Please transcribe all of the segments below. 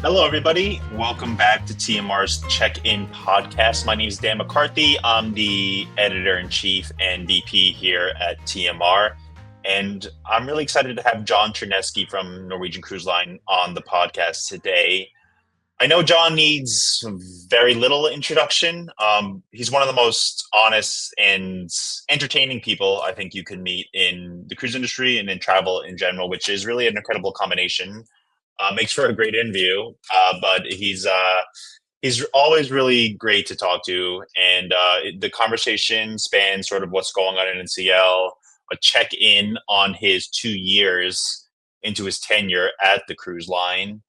Hello, everybody. Welcome back to TMR's Check-In podcast. My name is Dan McCarthy. I'm the editor-in-chief and VP here at TMR. And I'm really excited to have John Chernesky from Norwegian Cruise Line on the podcast today. I know John needs very little introduction. He's one of the most honest and entertaining people I think you can meet in the cruise industry and in travel in general, which is really an incredible combination. Makes for a great interview, but he's always really great to talk to, and the conversation spans sort of what's going on in NCL, a check in on his 2 years into his tenure at the cruise line.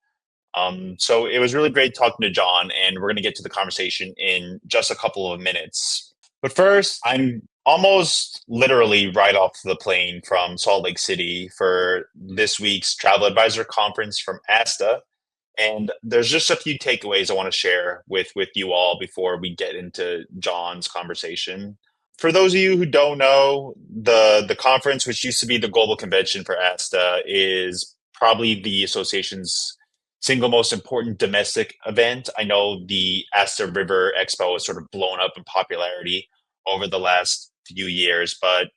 So it was really great talking to John, and we're going to get to the conversation in just a couple of minutes. But first, I'm almost literally right off the plane from Salt Lake City for this week's Travel Advisor Conference from ASTA. And there's just a few takeaways I want to share with you all before we get into John's conversation. For those of you who don't know, the conference, which used to be the global convention for ASTA, is probably the association's single most important domestic event. I know the Asta River Expo has sort of blown up in popularity over the last few years, but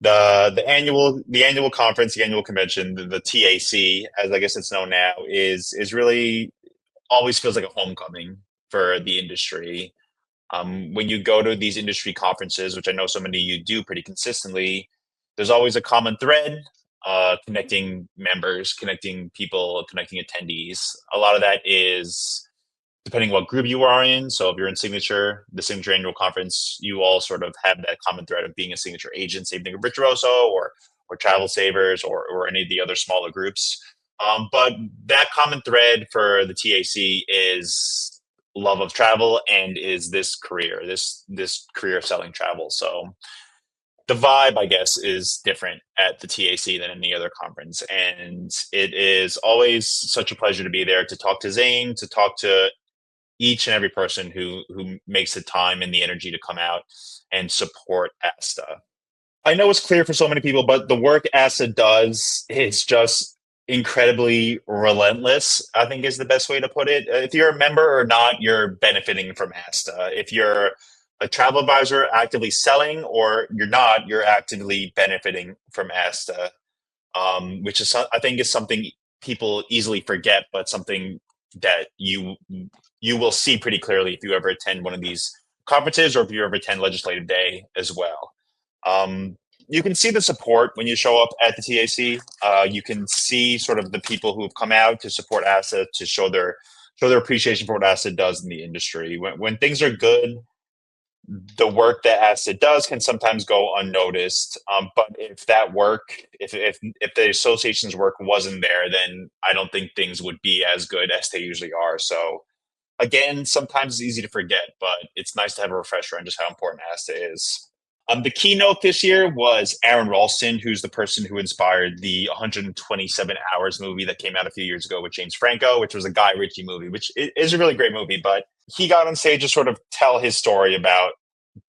the annual conference, the annual convention, the TAC, as I guess it's known now, is really always feels like a homecoming for the industry. When you go to these industry conferences, which I know so many of you do pretty consistently, there's always a common thread, connecting members, connecting people, connecting attendees. A lot of that is depending what group you are in. So if you're in Signature, the Signature Annual Conference, you all sort of have that common thread of being a Signature agent. Same thing with Virtuoso or Travel Savers or any of the other smaller groups. But that common thread for the TAC is love of travel and is this career of selling travel. So the vibe, I guess, is different at the TAC than any other conference. And it is always such a pleasure to be there to talk to Zane, to talk to each and every person who makes the time and the energy to come out and support ASTA. I know it's clear for so many people, but the work ASTA does is just incredibly relentless, I think is the best way to put it. If you're a member or not, you're benefiting from ASTA. If you're a travel advisor actively selling or you're not, you're actively benefiting from ASTA, which is, I think, is something people easily forget, but something that you will see pretty clearly if you ever attend one of these conferences or if you ever attend Legislative Day as well. You can see the support when you show up at the TAC. You can see sort of the people who have come out to support ASTA to show their appreciation for what ASTA does in the industry. When things are good, the work that ASTA does can sometimes go unnoticed. But if that work, if the association's work wasn't there, then I don't think things would be as good as they usually are. So again, sometimes it's easy to forget, but it's nice to have a refresher on just how important ASTA is. The keynote this year was Aaron Ralston, who's the person who inspired the 127 Hours movie that came out a few years ago with James Franco, which was a Guy Ritchie movie, which is a really great movie. But he got on stage to sort of tell his story about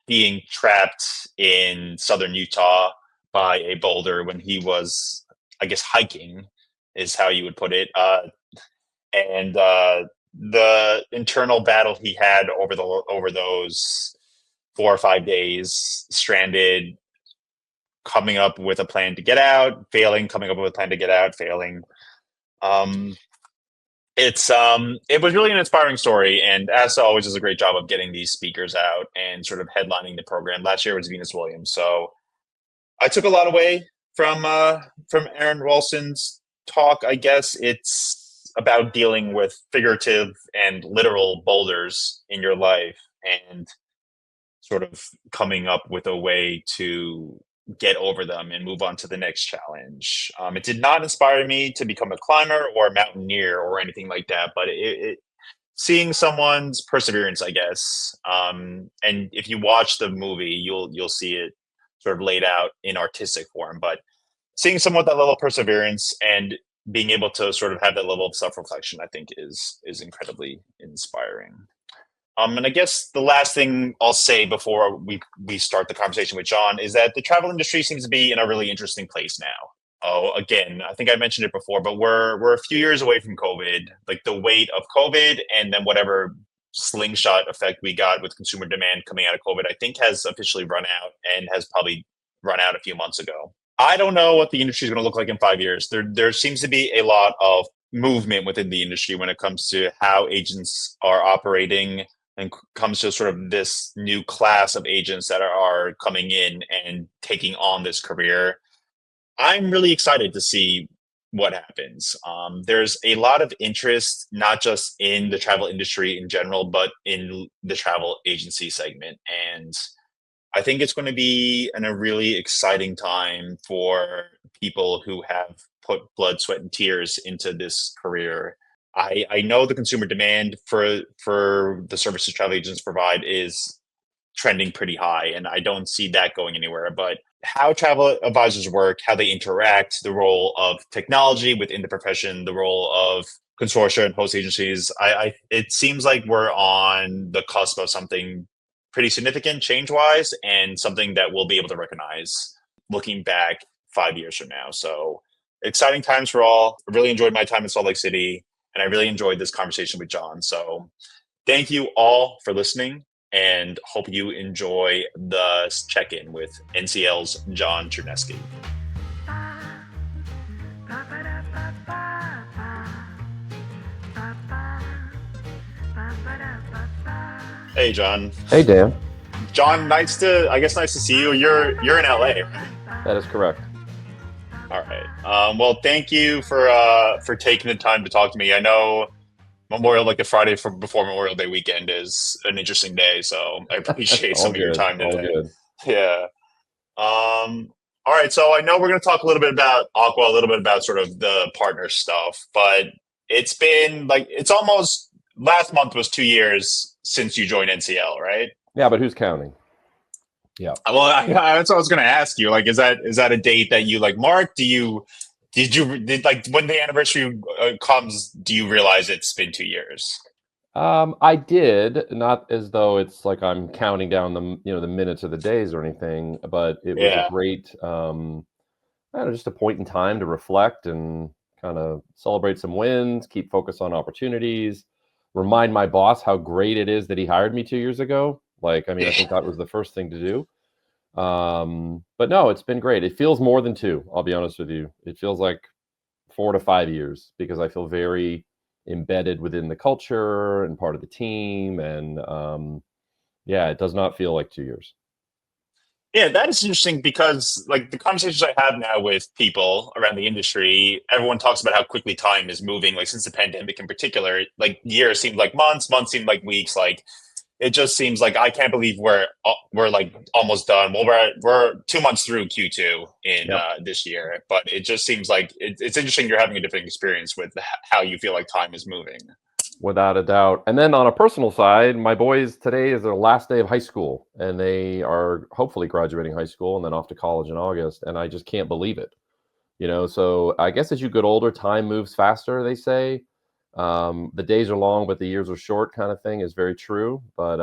being trapped in southern Utah by a boulder when he was, I guess, hiking, is how you would put it. And the internal battle he had over those 4 or 5 days, stranded, coming up with a plan to get out, failing, coming up with a plan to get out, failing. It was really an inspiring story, and ASA always does a great job of getting these speakers out and sort of headlining the program. Last year was Venus Williams, so I took a lot away from Aaron Ralston's talk. I guess it's about dealing with figurative and literal boulders in your life and sort of coming up with a way to get over them and move on to the next challenge. It did not inspire me to become a climber or a mountaineer or anything like that, but seeing someone's perseverance, I guess. And if you watch the movie, you'll see it sort of laid out in artistic form. But seeing someone with that level of perseverance and being able to sort of have that level of self-reflection, I think is incredibly inspiring. And I guess the last thing I'll say before we start the conversation with John is that the travel industry seems to be in a really interesting place now. Oh, again, I think I mentioned it before, but we're a few years away from COVID. Like the weight of COVID and then whatever slingshot effect we got with consumer demand coming out of COVID, I think has officially run out and has probably run out a few months ago. I don't know what the industry is going to look like in 5 years. There seems to be a lot of movement within the industry when it comes to how agents are operating and comes to sort of this new class of agents that are coming in and taking on this career. I'm really excited to see what happens. There's a lot of interest, not just in the travel industry in general, but in the travel agency segment. And I think it's going to be a really exciting time for people who have put blood, sweat, and tears into this career. I know the consumer demand for the services travel agents provide is trending pretty high, and I don't see that going anywhere. But how travel advisors work, how they interact, the role of technology within the profession, the role of consortia and host agencies, it seems like we're on the cusp of something pretty significant change wise, and something that we'll be able to recognize looking back 5 years from now. So exciting times for all. I really enjoyed my time in Salt Lake City, and I really enjoyed this conversation with John. So thank you all for listening, and hope you enjoy the check-in with NCL's John Chernesky. Hey, John. Hey, Dan. John, nice to see you. You're in LA, right? That is correct. All right. Well, thank you for taking the time to talk to me. I know the Friday before Memorial Day weekend is an interesting day, so I appreciate some of your time All today. good. Yeah. All right. So I know we're going to talk a little bit about Aqua, a little bit about sort of the partner stuff, but it's been it's almost last month was 2 years since you joined NCL, right? Yeah, but who's counting? Yeah. Well, that's what I was going to ask you. Like, is that a date that you mark? Did when the anniversary comes, do you realize it's been 2 years? I did, not as though it's like I'm counting down the minutes or the days or anything, but it was a Yeah. great, I don't know, just a point in time to reflect and kind of celebrate some wins, keep focus on opportunities, remind my boss how great it is that he hired me 2 years ago. I think that was the first thing to do. But no, it's been great. It feels more than two, I'll be honest with you. It feels like 4 to 5 years because I feel very embedded within the culture and part of the team. And yeah, it does not feel like 2 years. Yeah, that is interesting because the conversations I have now with people around the industry, everyone talks about how quickly time is moving. Like since the pandemic in particular, years seemed like months, months seemed like weeks. It just seems like I can't believe we're almost done. Well, we're 2 months through Q2 in Yep. this year, but it just seems like it's interesting. You're having a different experience with how you feel like time is moving. Without a doubt. And then on a personal side, my boys, today is their last day of high school, and they are hopefully graduating high school and then off to college in August. And I just can't believe it. So I guess as you get older, time moves faster, they say. The days are long, but the years are short, kind of thing is very true. But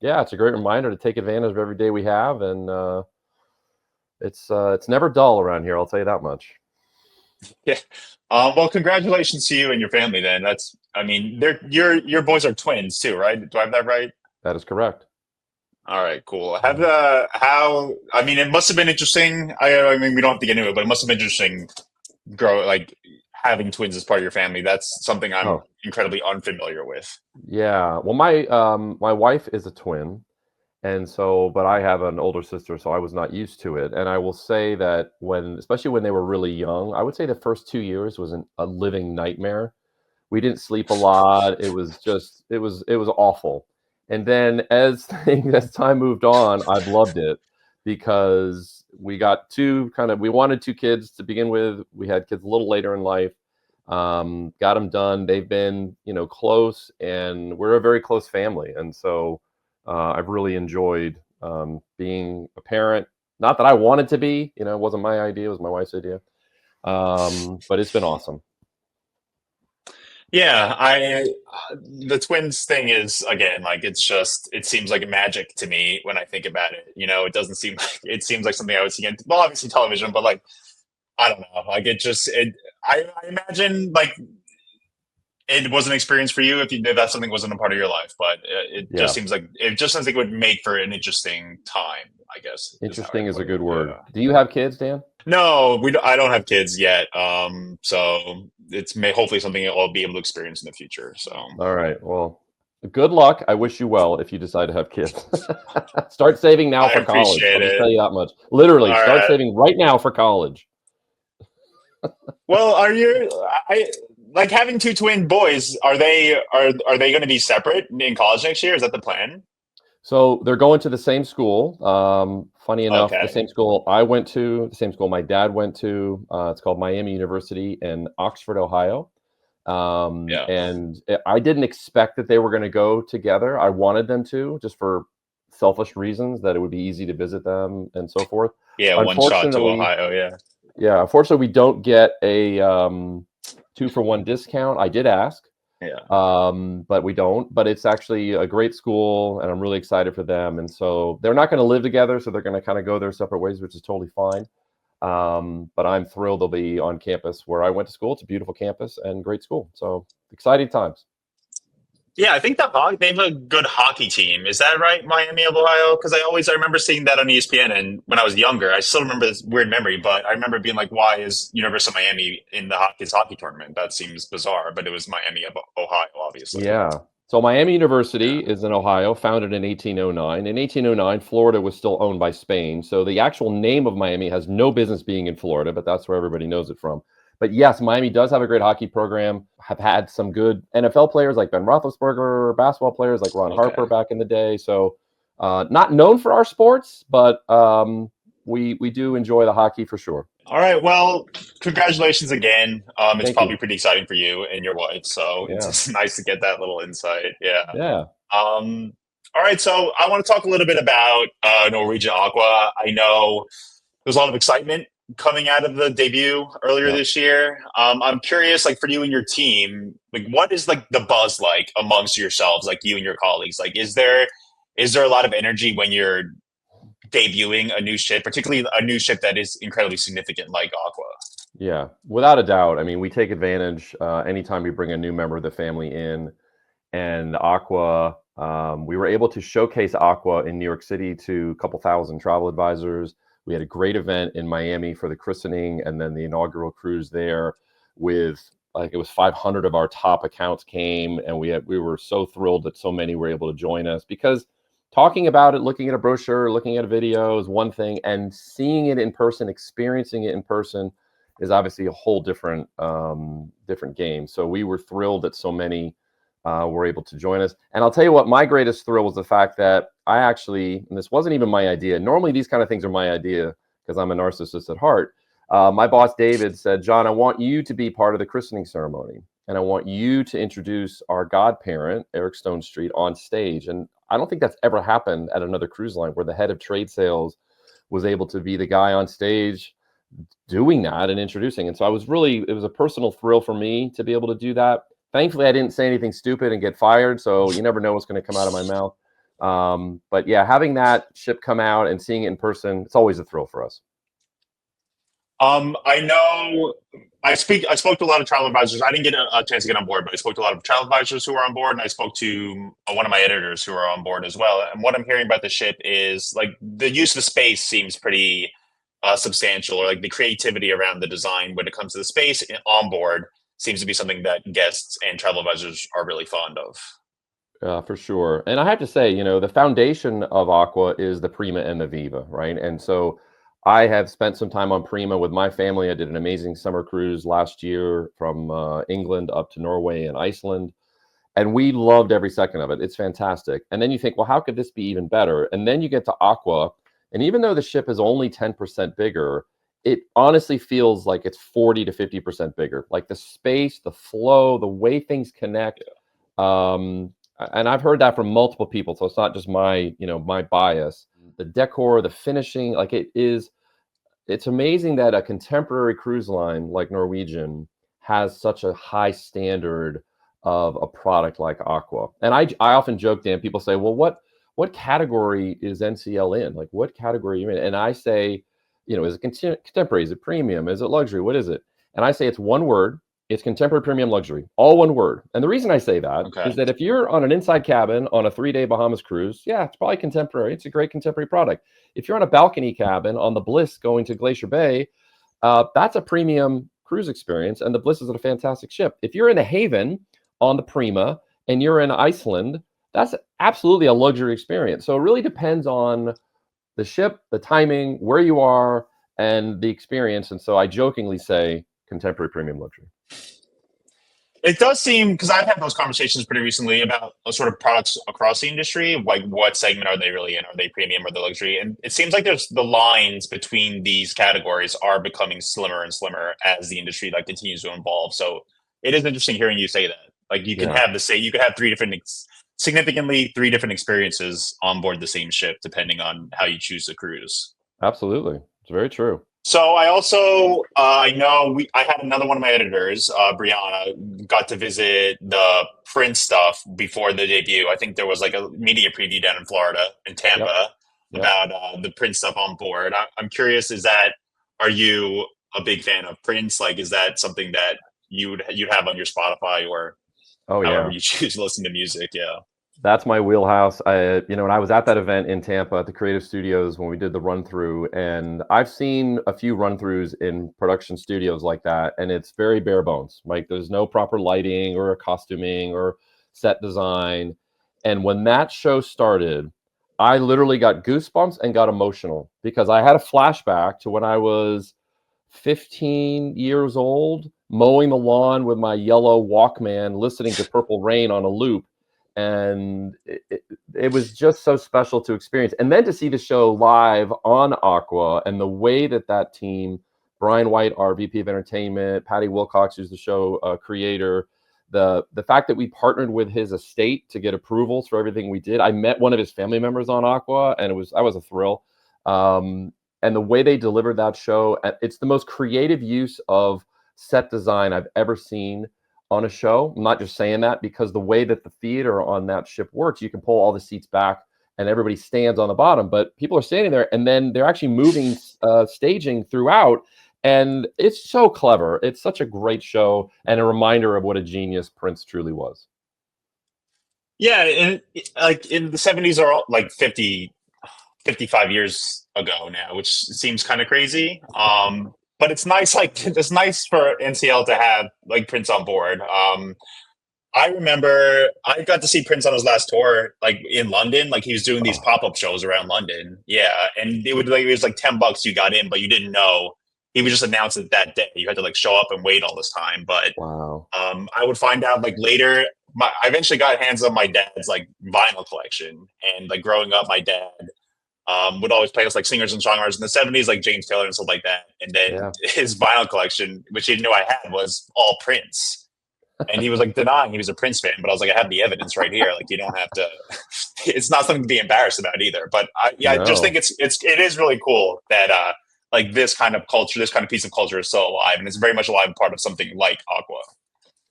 yeah, it's a great reminder to take advantage of every day we have. And it's never dull around here, I'll tell you that much. Yeah. Well, congratulations to you and your family. Then they're your boys are twins too, right? Do I have that right? That is correct. All right, cool. It must have been interesting. We don't have to get into it, but it must have been interesting having twins as part of your family. That's something I'm Oh, incredibly unfamiliar with. yeah. Well, my wife is a twin, and so, but I have an older sister, so I was not used to it. And I will say that especially when they were really young, I would say the first 2 years was a living nightmare. We didn't sleep a lot. It was just, it was awful. And then as time moved on, I've loved it because we wanted two kids to begin with. We had kids a little later in life. Got them done. They've been, close, and we're a very close family. And so I've really enjoyed being a parent. Not that I wanted to be, it wasn't my idea, it was my wife's idea. But it's been awesome. Yeah, I the twins thing is again it seems like magic to me when I think about it. It doesn't seem it seems like something I would see in, well, obviously television, but I don't know. Like I imagine like it was an experience for you if that something wasn't a part of your life, but Yeah. it just seems like it would make for an interesting time. I guess is how Interesting I'd is a put it. good word. Yeah. Do you have kids, Dan? No, I don't have kids yet. So it's may hopefully something I'll be able to experience in the future. So All right. Well, good luck. I wish you well if you decide to have kids. Start saving now I for college. appreciate I'll just it. tell you that much. Literally, All start right. saving right now for college. Well, I like having two twin boys? Are they going to be separate in college next year? Is that the plan? So they're going to the same school. Funny enough, the Okay. same school I went to, the same school my dad went to. It's called Miami University in Oxford, Ohio. Yeah. I didn't expect that they were going to go together. I wanted them to, just for selfish reasons, that it would be easy to visit them and so forth. Yeah. One shot to Unfortunately, Ohio. Yeah. yeah, unfortunately, we don't get a 2-for-1 discount. I did ask, Yeah. but we don't. But it's actually a great school, and I'm really excited for them. And so they're not going to live together, so they're going to kind of go their separate ways, which is totally fine. But I'm thrilled they'll be on campus where I went to school. It's a beautiful campus and great school. So exciting times. Yeah, I think they have a good hockey team. Is that right, Miami of Ohio? Because I remember seeing that on ESPN, and when I was younger, I still remember this weird memory. But I remember being like, "Why is University of Miami in his hockey tournament?" That seems bizarre, but it was Miami of Ohio, obviously. Yeah. So Miami University Yeah. is in Ohio, founded in 1809. In 1809, Florida was still owned by Spain. So the actual name of Miami has no business being in Florida, but that's where everybody knows it from. But yes, Miami does have a great hockey program. Have had some good NFL players like Ben Roethlisberger, basketball players like Ron Harper Okay. back in the day. So not known for our sports, but we do enjoy the hockey for sure. All right. Well, congratulations again. It's Thank probably you. pretty exciting for you and your wife. So it's Yeah. just nice to get that little insight. Yeah. Yeah. All right. So I want to talk a little bit about Norwegian Aqua. I know there's a lot of excitement coming out of the debut earlier Yeah. this year. I'm curious, like for you and your team, like what is like the buzz like amongst yourselves, like you and your colleagues? Like, is there a lot of energy when you're debuting a new ship, particularly a new ship that is incredibly significant like Aqua? Yeah, without a doubt. I mean, we take advantage anytime we bring a new member of the family in. And Aqua, we were able to showcase Aqua in New York City to a couple thousand travel advisors. We had a great event in Miami for the christening and then the inaugural cruise there with like it was 500 of our top accounts came, and we were so thrilled that so many were able to join us because talking about it, looking at a brochure, looking at a video is one thing, and seeing it in person, experiencing it in person is obviously a whole different game. So we were thrilled that so many were able to join us. And I'll tell you what, my greatest thrill was the fact that I actually, and this wasn't even my idea. Normally, these kind of things are my idea because I'm a narcissist at heart. My boss, David, said, John, I want you to be part of the christening ceremony. And I want you to introduce our godparent, Eric Stone Street, on stage. And I don't think that's ever happened at another cruise line where the head of trade sales was able to be the guy on stage doing that and introducing. And so it was a personal thrill for me to be able to do that. Thankfully, I didn't say anything stupid and get fired. So you never know what's going to come out of my mouth. But yeah, having that ship come out and seeing it in person, it's always a thrill for us. I know I spoke to a lot of travel advisors. I didn't get a chance to get on board, but I spoke to a lot of travel advisors who are on board, and I spoke to one of my editors who are on board as well. And what I'm hearing about the ship is like the use of the space seems pretty substantial, or like the creativity around the design when it comes to the space on board seems to be something that guests and travel advisors are really fond of. For sure. And I have to say, the foundation of Aqua is the Prima and the Viva, right? And so I have spent some time on Prima with my family. I did an amazing summer cruise last year from England up to Norway and Iceland. And we loved every second of it. It's fantastic. And then you think, well, how could this be even better? And then you get to Aqua. And even though the ship is only 10% bigger, it honestly feels like it's 40 to 50% bigger. Like the space, the flow, the way things connect. And I've heard that from multiple people. So it's not just my bias. The decor, the finishing, like it's amazing that a contemporary cruise line like Norwegian has such a high standard of a product like Aqua. And I often joke, Dan, people say, well, what category is NCL in? Like what category are you in? And I say, is it contemporary? Is it premium? Is it luxury? What is it? And I say it's one word. It's contemporary premium luxury, all one word. And the reason I say that is Okay. that if you're on an inside cabin on a 3-day Bahamas cruise, yeah, it's probably contemporary. It's a great contemporary product. If you're on a balcony cabin on the Bliss going to Glacier Bay, that's a premium cruise experience, and the Bliss is a fantastic ship. If you're in the Haven on the Prima and you're in Iceland, that's absolutely a luxury experience. So it really depends on the ship, the timing, where you are, and the experience. And so I jokingly say contemporary premium luxury. It does seem, because I've had those conversations pretty recently about sort of products across the industry, like what segment are they really in? Are they premium or the luxury? And it seems like there's the lines between these categories are becoming slimmer and slimmer as the industry like continues to evolve. So it is interesting hearing you say that. Like you can Yeah, have you could have significantly three different experiences on board the same ship depending on how you choose to cruise. absolutely. It's very true. So I also I know I had another one of my editors, Brianna, got to visit the Prince stuff before the debut. I think there was like a media preview down in Florida, in Yep. Tampa, Yep. about the Prince stuff on board. I'm curious, are you a big fan of Prince? Like, is that something that you'd have on your Spotify or Oh however yeah. you choose to listen to music? Yeah. That's my wheelhouse. And I was at that event in Tampa at the Creative Studios when we did the run through, and I've seen a few run throughs in production studios like that, and it's very bare bones. Like there's no proper lighting or costuming or set design. And when that show started, I literally got goosebumps and got emotional because I had a flashback to when I was 15 years old, mowing the lawn with my yellow Walkman, listening to Purple Rain on a loop. And it was just so special to experience. And then to see the show live on Aqua and the way that team, Brian White, our VP of Entertainment, Patty Wilcox, who's the show creator, the fact that we partnered with his estate to get approvals for everything we did. I met one of his family members on Aqua, and I was a thrill. And the way they delivered that show, it's the most creative use of set design I've ever seen on a show. I'm not just saying that because the way that the theater on that ship works, you can pull all the seats back and everybody stands on the bottom, but people are standing there and then they're actually moving staging throughout. And it's so clever. It's such a great show and a reminder of what a genius Prince truly was. Yeah, and like in the 70s are all like 55 years ago now, which seems kind of crazy. But it's nice, like it's nice for NCL to have like Prince on board. I remember I got to see Prince on his last tour, like in London. Like he was doing these Oh, pop-up shows around London. Yeah, and it was like $10 you got in, but you didn't know. He would just announce it that day. You had to like show up and wait all this time. But wow. I would find out like later. I eventually got hands on my dad's like vinyl collection, and like growing up, my dad would always play us like singers and songwriters in the 70s, like James Taylor and stuff like that. And then Yeah. his vinyl collection, which he didn't know I had, was all Prince. And he was like denying he was a Prince fan, but I was like, I have the evidence right here. Like, you don't have to. It's not something to be embarrassed about either. But I just think No. it is really cool that like this kind of culture, this kind of piece of culture is so alive, and it's very much alive and part of something like Aqua.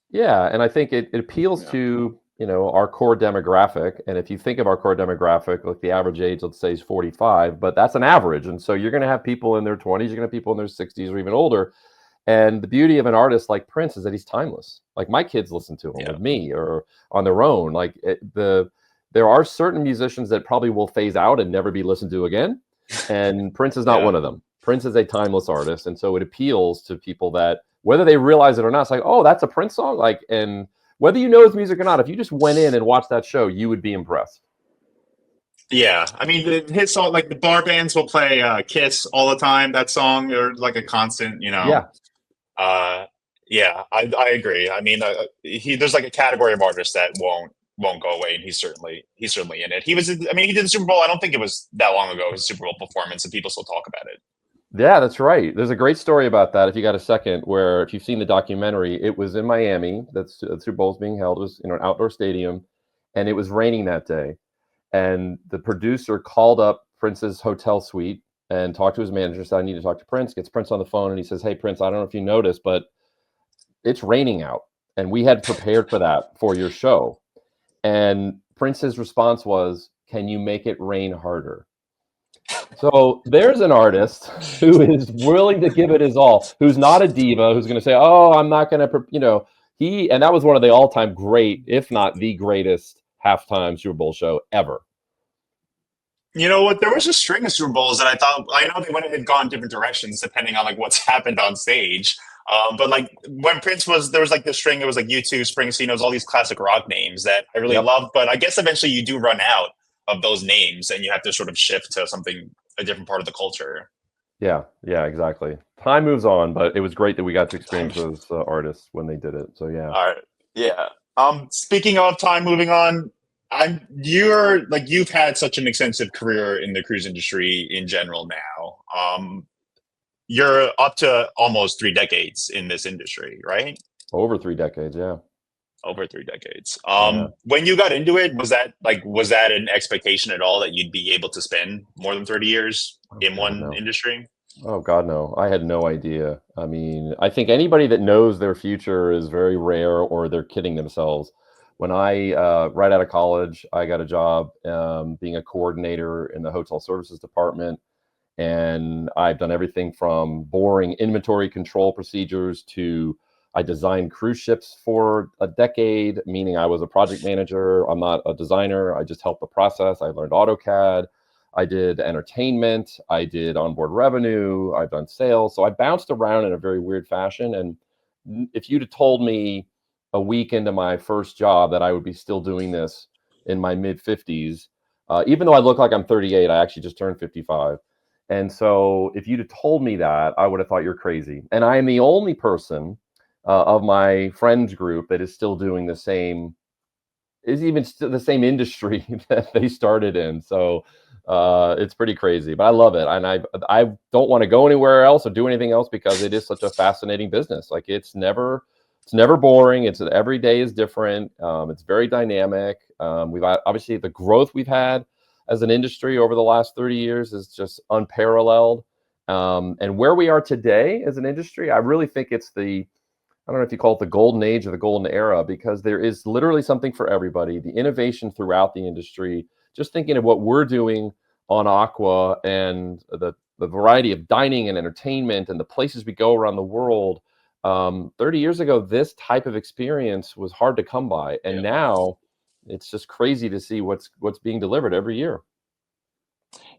Yeah, and I think it appeals Yeah. to, our core demographic. And if you think of our core demographic, like the average age, let's say, is 45, but that's an average. And so you're going to have people in their 20s, you're going to have people in their 60s or even older. And the beauty of an artist like Prince is that he's timeless. Like my kids listen to him Yeah. with me or on their own. There are certain musicians that probably will phase out and never be listened to again. And Prince is not Yeah. one of them. Prince is a timeless artist. And so it appeals to people that, whether they realize it or not, it's like, oh, that's a Prince song. Like, and whether you know his music or not, if you just went in and watched that show, you would be impressed. Yeah, I mean, his song, like the bar bands will play "Kiss" all the time. That song, or like a constant, you know. Yeah. Uh, yeah, I agree. I mean, there's like a category of artists that won't go away, and he's certainly in it. I mean, he did the Super Bowl. I don't think it was that long ago, his Super Bowl performance, and people still talk about it. Yeah, that's right. There's a great story about that. If you got a second, where if you've seen the documentary, it was in Miami. That's the Super Bowl's being held. It was in an outdoor stadium, and it was raining that day. And the producer called up Prince's hotel suite and talked to his manager. Said, "I need to talk to Prince." Gets Prince on the phone, and he says, "Hey, Prince, I don't know if you noticed, but it's raining out, and we had prepared for that for your show." And Prince's response was, "Can you make it rain harder?" So there's an artist who is willing to give it his all, who's not a diva, who's going to say, "Oh, I'm not going to," he, and that was one of the all-time great, if not the greatest halftime Super Bowl show ever. You know what? There was a string of Super Bowls that I know they went had gone different directions depending on like what's happened on stage. But like when Prince was, there was like the string. It was like U2, Springsteen. It was all these classic rock names that I really Yep. loved. But I guess eventually you do run out of those names, and you have to sort of shift to something a different part of the culture. Yeah, yeah, exactly. Time moves on, but it was great that we got to Time. experience those artists when they did it. So yeah. All right. Yeah. Speaking of time moving on, you're like you've had such an extensive career in the cruise industry in general now. You're up to almost 3 decades in this industry, right? Over 3 decades, yeah. Over 3 decades. Yeah. When you got into it, was that an expectation at all that you'd be able to spend more than 30 years Oh in God, one no. industry? Oh God, no. I had no idea. I mean, I think anybody that knows their future is very rare or they're kidding themselves. When I right out of college, I got a job being a coordinator in the hotel services department, and I've done everything from boring inventory control procedures to I designed cruise ships for a decade, meaning I was a project manager. I'm not a designer. I just helped the process. I learned AutoCAD. I did entertainment. I did onboard revenue. I've done sales. So I bounced around in a very weird fashion. And if you'd have told me a week into my first job that I would be still doing this in my mid 50s, even though I look like I'm 38, I actually just turned 55. And so if you'd have told me that, I would have thought you're crazy. And I am the only person of my friends group that is still doing the same, is even still the same industry that they started in. So it's pretty crazy, but I love it. And I don't want to go anywhere else or do anything else because it is such a fascinating business. Like it's never boring. It's every day is different. It's very dynamic. We've obviously the growth we've had as an industry over the last 30 years is just unparalleled. And where we are today as an industry, I really think it's I don't know if you call it the golden age or the golden era, because there is literally something for everybody. The innovation throughout the industry, just thinking of what we're doing on Aqua and the variety of dining and entertainment and the places we go around the world. 30 years ago, this type of experience was hard to come by. And Yeah. now it's just crazy to see what's being delivered every year.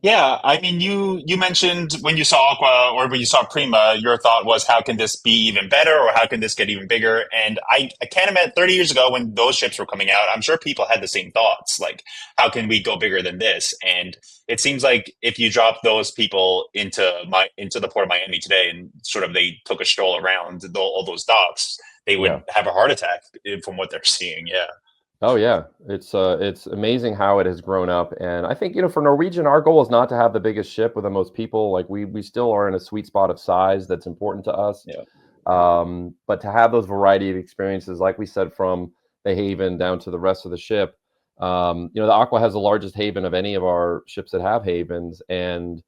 Yeah, I mean, you mentioned when you saw Aqua or when you saw Prima, your thought was, how can this be even better, or how can this get even bigger? And I can't imagine 30 years ago when those ships were coming out, I'm sure people had the same thoughts, like, how can we go bigger than this? And it seems like if you drop those people into the port of Miami today and sort of they took a stroll around all those docks, they Yeah. would have a heart attack from what they're seeing. Yeah. Oh yeah, it's amazing how it has grown up, and I think for Norwegian, our goal is not to have the biggest ship with the most people. Like we still are in a sweet spot of size that's important to us, Yeah. but to have those variety of experiences, like we said, from the Haven down to the rest of the ship. The Aqua has the largest haven of any of our ships that have havens, and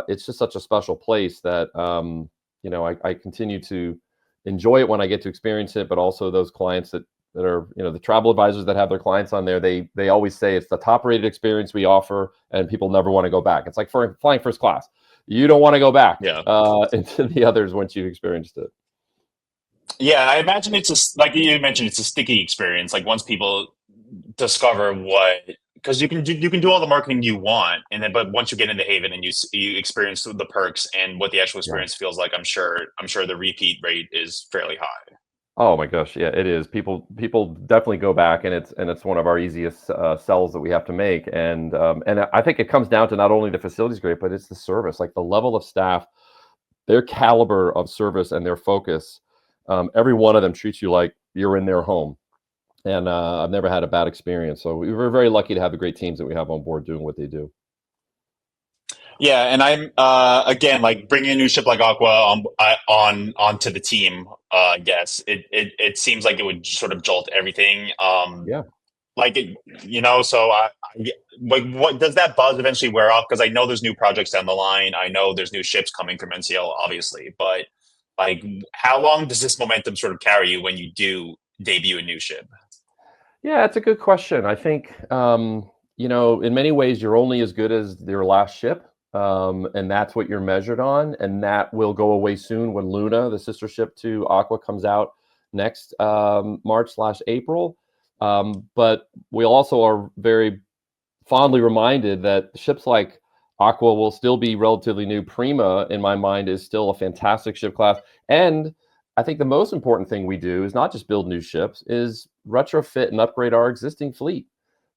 it's just such a special place that I continue to enjoy it when I get to experience it, but also those clients that are the travel advisors that have their clients on there, they always say it's the top rated experience we offer and people never want to go back. It's like for flying first class, you don't want to go back Yeah. into the others once you've experienced it. Yeah, I imagine like you mentioned, it's a sticky experience. Like once people discover because you can do all the marketing you want, and then but once you get into Haven and you experience the perks and what the actual Yeah. experience feels like, I'm sure the repeat rate is fairly high. Oh my gosh, yeah, it is. People definitely go back, and it's one of our easiest sells that we have to make, and I think it comes down to not only the facilities great, but it's the service, like the level of staff, their caliber of service, and their focus. Every one of them treats you like you're in their home, and I've never had a bad experience. So we're very lucky to have the great teams that we have on board doing what they do. Yeah, and I'm again like bringing a new ship like Aqua onto the team. Yes, it seems like it would sort of jolt everything. Yeah. Like so like what does that buzz eventually wear off? Because I know there's new projects down the line. I know there's new ships coming from NCL, obviously, but like how long does this momentum sort of carry you when you do debut a new ship? Yeah, it's a good question. I think, in many ways, you're only as good as your last ship. and that's what you're measured on, and that will go away soon when Luna, the sister ship to Aqua, comes out next March/April. But we also are very fondly reminded that ships like Aqua will still be relatively new. Prima, in my mind, is still a fantastic ship class. And I think the most important thing we do is not just build new ships, is retrofit and upgrade our existing fleet.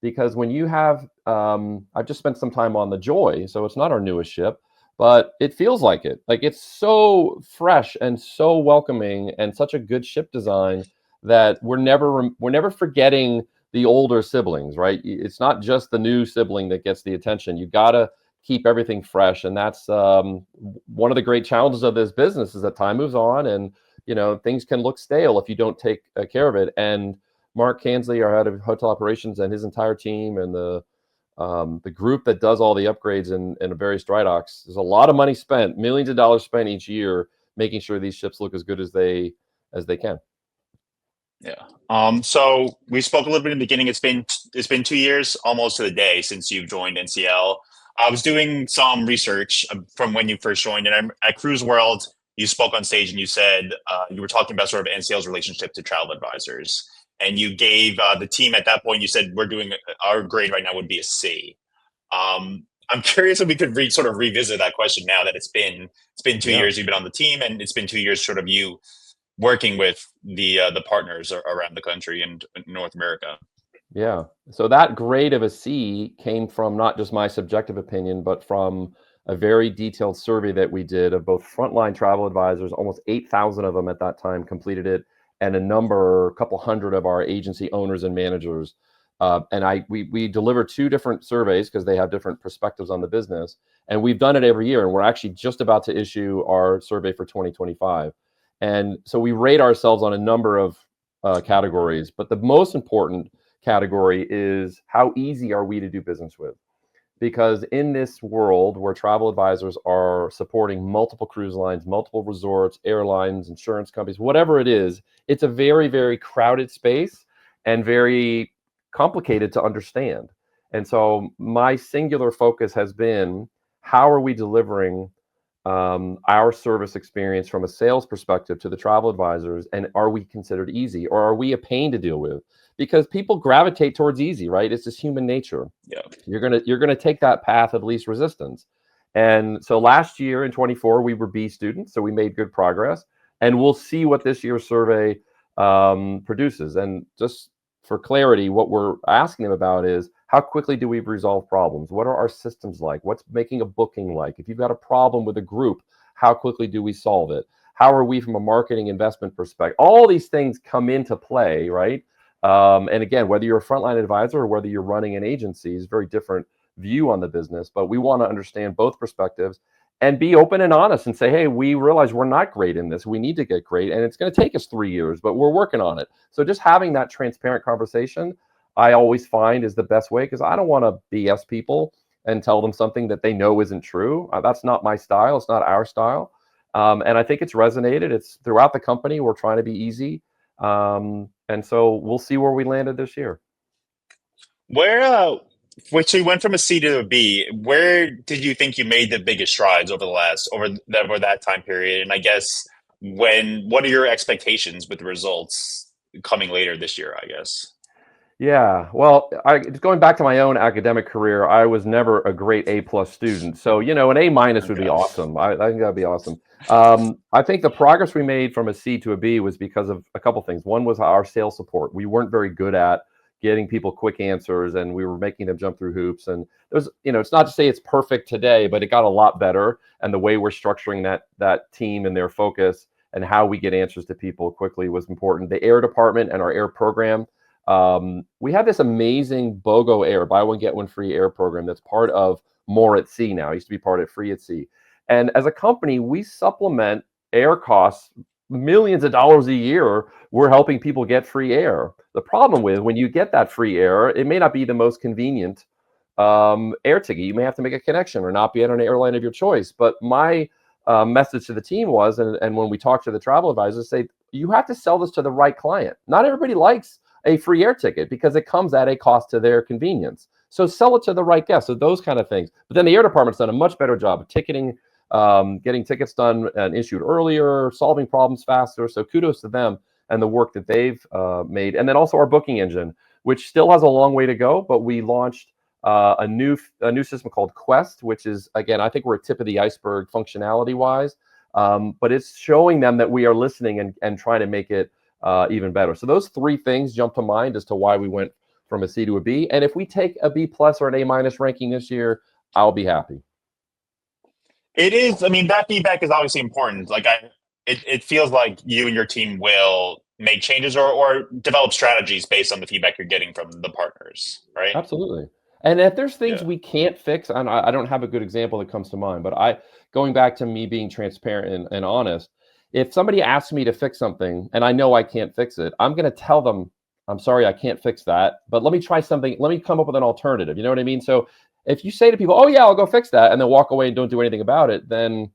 Because when you have, I've just spent some time on the Joy, so it's not our newest ship, but it feels like it. Like it's so fresh and so welcoming and such a good ship design that we're never forgetting the older siblings, right? It's not just the new sibling that gets the attention. You got to keep everything fresh, and that's one of the great challenges of this business is that time moves on, and things can look stale if you don't take care of it. And Mark Kansley, our head of hotel operations, and his entire team, and the group that does all the upgrades in various dry docks, there's a lot of money spent, millions of dollars spent each year, making sure these ships look as good as they can. Yeah. So we spoke a little bit in the beginning. It's been 2 years almost to the day since you've joined NCL. I was doing some research from when you first joined, and I'm at Cruise World. You spoke on stage and you said you were talking about sort of NCL's relationship to travel advisors, and you gave the team at that point. You said we're doing our grade right now would be a C. I'm curious if we could sort of revisit that question now that it's been 2 years you've been on the team, and it's been 2 years sort of you working with the partners around the country and North America. Yeah. So that grade of a C came from not just my subjective opinion, but from a very detailed survey that we did of both frontline travel advisors. Almost 8,000 of them at that time completed it, and a couple hundred of our agency owners and managers. And we deliver two different surveys because they have different perspectives on the business. And we've done it every year. And we're actually just about to issue our survey for 2025. And so we rate ourselves on a number of categories, but the most important category is how easy are we to do business with? Because in this world where travel advisors are supporting multiple cruise lines, multiple resorts, airlines, insurance companies, whatever it is, it's a very, very crowded space and very complicated to understand. And so my singular focus has been, how are we delivering our service experience from a sales perspective to the travel advisors, and are we considered easy, or are we a pain to deal with? Because people gravitate towards easy, right? It's just human nature. Yeah. You're gonna take that path of least resistance. And so last year in 24, we were B students, so we made good progress, and we'll see what this year's survey produces. And just for clarity, what we're asking them about is, how quickly do we resolve problems? What are our systems like? What's making a booking like? If you've got a problem with a group, how quickly do we solve it? How are we from a marketing investment perspective? All these things come into play, right? And again, whether you're a frontline advisor or whether you're running an agency, is a very different view on the business. But we want to understand both perspectives and be open and honest and say, hey, we realize we're not great in this. We need to get great. And it's going to take us 3 years, but we're working on it. So just having that transparent conversation, I always find, is the best way, because I don't want to BS people and tell them something that they know isn't true. That's not my style. It's not our style. And I think it's resonated. It's throughout the company. We're trying to be easy. And so we'll see where we landed this year. Which we went from a C to a B. Where did you think you made the biggest strides over that time period? And I guess what are your expectations with the results coming later this year, I guess? Yeah, well, going back to my own academic career, I was never a great A+ student. So, an A- would be awesome. I think that'd be awesome. I think the progress we made from a C to a B was because of a couple things. One was our sales support. We weren't very good at getting people quick answers, and we were making them jump through hoops. And there's, it's not to say it's perfect today, but it got a lot better. And the way we're structuring that team and their focus and how we get answers to people quickly was important. The air department and our air program. We have this amazing BOGO Air, buy one, get one free air program that's part of More at Sea now. It used to be part of Free at Sea. And as a company, we supplement air costs millions of dollars a year. We're helping people get free air. The problem with when you get that free air, it may not be the most convenient air ticket. You may have to make a connection or not be at an airline of your choice. But my message to the team was, and when we talk to the travel advisors, say, you have to sell this to the right client. Not everybody likes a free air ticket because it comes at a cost to their convenience. So sell it to the right guest. So those kind of things. But then the air department's done a much better job of ticketing, getting tickets done and issued earlier, solving problems faster. So kudos to them and the work that they've made. And then also our booking engine, which still has a long way to go, but we launched a new system called Quest, which is, again, I think we're at tip of the iceberg functionality wise, but it's showing them that we are listening and trying to make it even better. So those three things jump to mind as to why we went from a C to a B. And if we take a B plus or an A minus ranking this year, I'll be happy. It is. I mean, that feedback is obviously important. It feels like you and your team will make changes or develop strategies based on the feedback you're getting from the partners, right? Absolutely. And if there's things Yeah. we can't fix, and I don't have a good example that comes to mind, but going back to me being transparent and honest, if somebody asks me to fix something and I know I can't fix it, I'm going to tell them, I'm sorry, I can't fix that, but let me try something. Let me come up with an alternative. You know what I mean? So if you say to people, oh yeah, I'll go fix that, and then walk away and don't do anything about it, then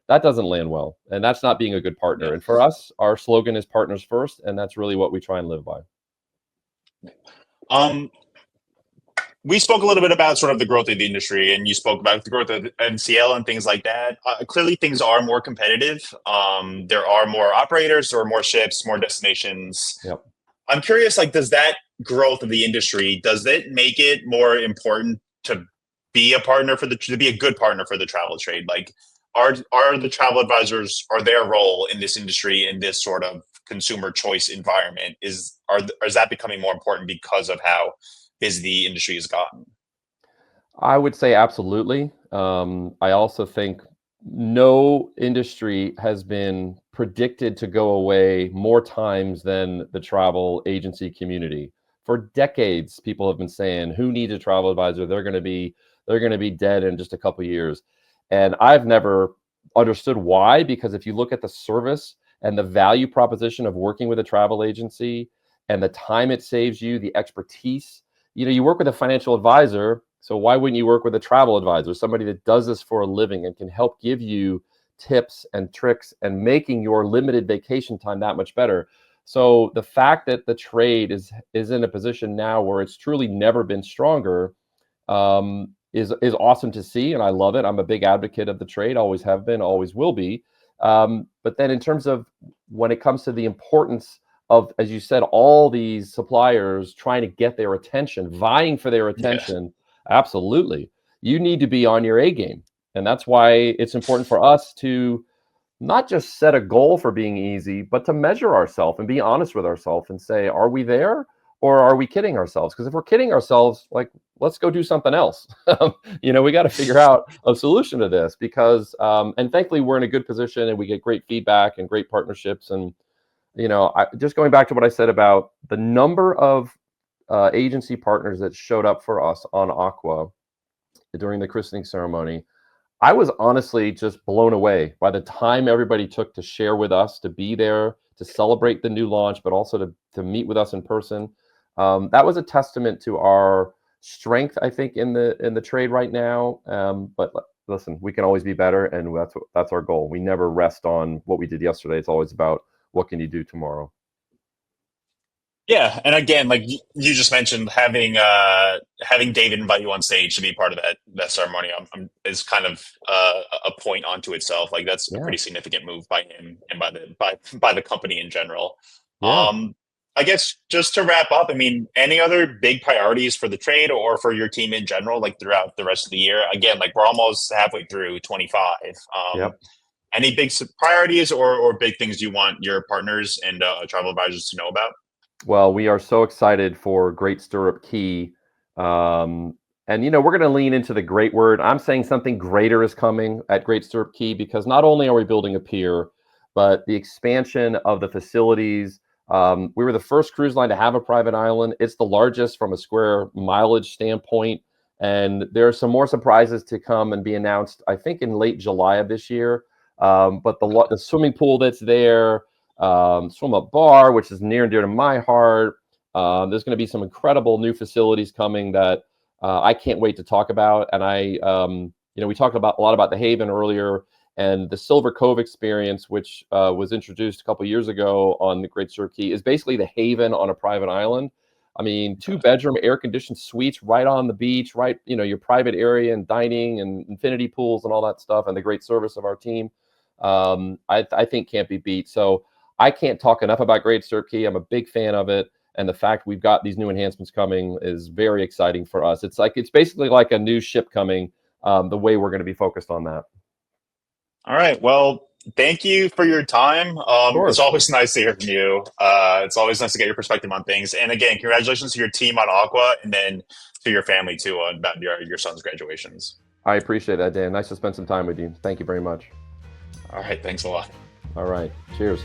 that doesn't land well. And that's not being a good partner. Yeah. And for us, our slogan is partners first. And that's really what we try and live by. We spoke a little bit about sort of the growth of the industry, and you spoke about the growth of NCL and things like that. Clearly, things are more competitive. There are more operators, there are more ships, more destinations. Yep. I'm curious, like, does that growth of the industry, does it make it more important to be a partner to be a good partner for the travel trade? Like, are the travel advisors, are their role in this industry, in this sort of consumer choice environment, is that becoming more important because of how busy the industry has gotten? I would say absolutely. I also think no industry has been predicted to go away more times than the travel agency community. For decades, people have been saying, "Who needs a travel advisor? They're going to be dead in just a couple of years." And I've never understood why, because if you look at the service and the value proposition of working with a travel agency and the time it saves you, the expertise, you work with a financial advisor, so why wouldn't you work with a travel advisor, somebody that does this for a living and can help give you tips and tricks and making your limited vacation time that much better? So the fact that the trade is in a position now where it's truly never been stronger, is awesome to see, and I love it. I'm a big advocate of the trade, always have been, always will be. But then in terms of when it comes to the importance of, as you said, all these suppliers trying to get their attention, vying for their Yeah. attention, absolutely. You need to be on your A game. And that's why it's important for us to not just set a goal for being easy, but to measure ourselves and be honest with ourselves and say, are we there or are we kidding ourselves? Because if we're kidding ourselves, like, let's go do something else. We got to figure out a solution to this because, and thankfully, we're in a good position and we get great feedback and great partnerships. And, just going back to what I said about the number of agency partners that showed up for us on Aqua during the christening ceremony, I was honestly just blown away by the time everybody took to share with us, to be there, to celebrate the new launch, but also to meet with us in person. That was a testament to our strength, I think, in the trade right now. But listen, we can always be better, and that's our goal. We never rest on what we did yesterday. It's always about what can you do tomorrow. Yeah, and again, like you just mentioned, having David invite you on stage to be part of that ceremony, is kind of a point onto itself. Like, that's a Yeah, pretty significant move by him and by the company in general. yeah. I guess just to wrap up, I mean, any other big priorities for the trade or for your team in general, like throughout the rest of the year? Again, like, we're almost halfway through 25. Yep. Any big priorities or big things you want your partners and travel advisors to know about? Well, we are so excited for Great Stirrup Key. And, we're going to lean into the great word. I'm saying something greater is coming at Great Stirrup Key because not only are we building a pier, but the expansion of the facilities. We were the first cruise line to have a private island. It's the largest from a square mileage standpoint. And there are some more surprises to come and be announced, I think, in late July of this year. But the swimming pool that's there, swim up bar, which is near and dear to my heart. There's going to be some incredible new facilities coming that I can't wait to talk about. And we talked about a lot about the Haven earlier, and the Silver Cove experience, which was introduced a couple years ago on the Great Stirrup Key, is basically the Haven on a private island. I mean, 2-bedroom air-conditioned suites right on the beach, right, your private area and dining and infinity pools and all that stuff, and the great service of our team. I think can't be beat. So I can't talk enough about Great Stirrup Cay. I'm a big fan of it. And the fact we've got these new enhancements coming is very exciting for us. It's basically like a new ship coming, the way we're going to be focused on that. All right. Well, thank you for your time. Of It's course. always nice to hear from you. It's always nice to get your perspective on things. And again, congratulations to your team on Aqua, and then to your family too on about your son's graduations. I appreciate that, Dan. Nice to spend some time with you. Thank you very much. All right. Thanks a lot. All right. Cheers.